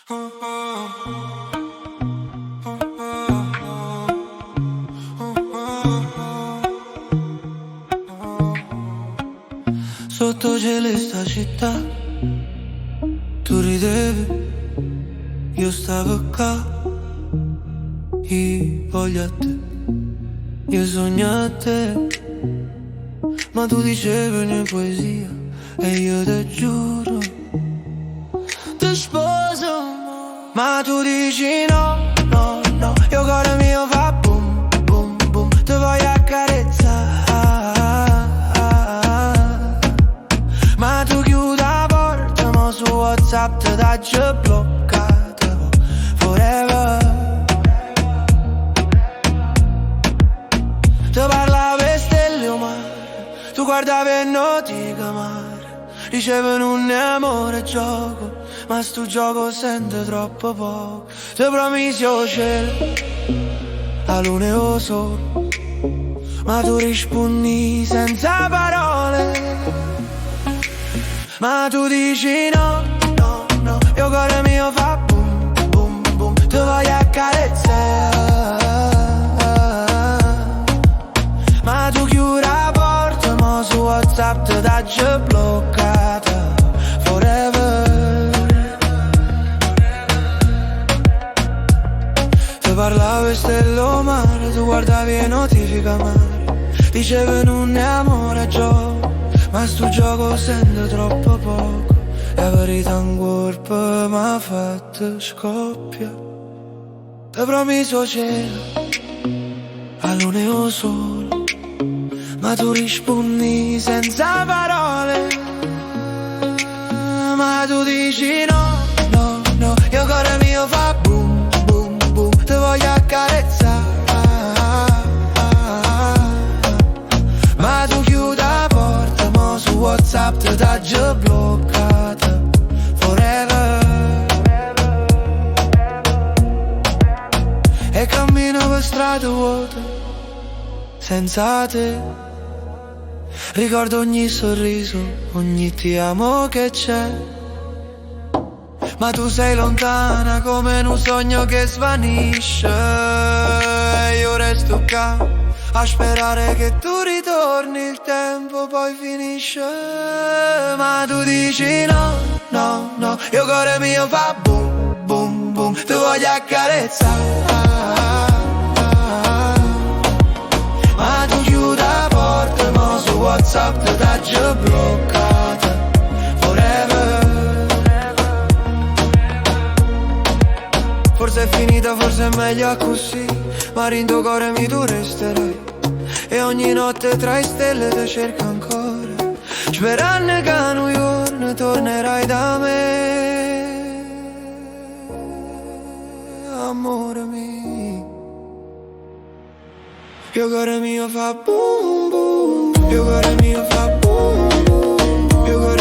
Sotto cielo in sta città tu ridevi, io stavo qua. Io voglio a te, io sogno a te. Ma tu dicevi ogni poesia e io te giuro ti sposo. Ma tu dici no, no, no. Io cuore mio fa boom, boom, boom. Ti voglio accarezzare. Ma tu chiudi la porta, ma su WhatsApp ti dà già bloccata forever. Ti parlavo e stelle o mare, tu guardavi e notica mare. Dicevi non è amore gioco, ma sto gioco sente troppo poco. Ti promisi o cielo, a luna e o sole, ma tu rispondi senza parole. Ma tu dici no, no, no. Io cuore mio fa boom, boom, boom. Ti voglio accarezzare. Ma tu chiudi la porta, ma su WhatsApp ti dà già bloccata forever. Ti parlavo e stello mare, tu guardavi e notifica mare. Dicevi non è amore gioco, ma sto gioco sente troppo poco. La verità in corpo m'ha fatto scoppia. Ti promesso cielo, a luna e o sole, ma tu rispondi senza parole. Ma tu dici no, no, no. Io cuore mio fa boom, boom, boom. Ti voglio accarezzare. Ma tu chiudi la porta, ma su WhatsApp ti dà già bloccata forever. E cammino per strade vuote senza te. Ricordo ogni sorriso, ogni ti amo che c'è. Ma tu sei lontana come in un sogno che svanisce. E io resto qua a sperare che tu ritorni, il tempo poi finisce. Ma tu dici no, no, no. Io cuore mio fa boom, boom, boom. Ti voglio accarezzare. Ma tu chiudi la porta, ma su WhatsApp ti dà già bloccata forever. Forse è finita, forse è meglio così, ma in tuo cuore mi tu resterai. E ogni notte tra le stelle ti cerco ancora, sperando che un giorno tornerai da me, amore mio. Io cuore mio fa boom, boom. Io cuore mio fa boom, boom. Io cuore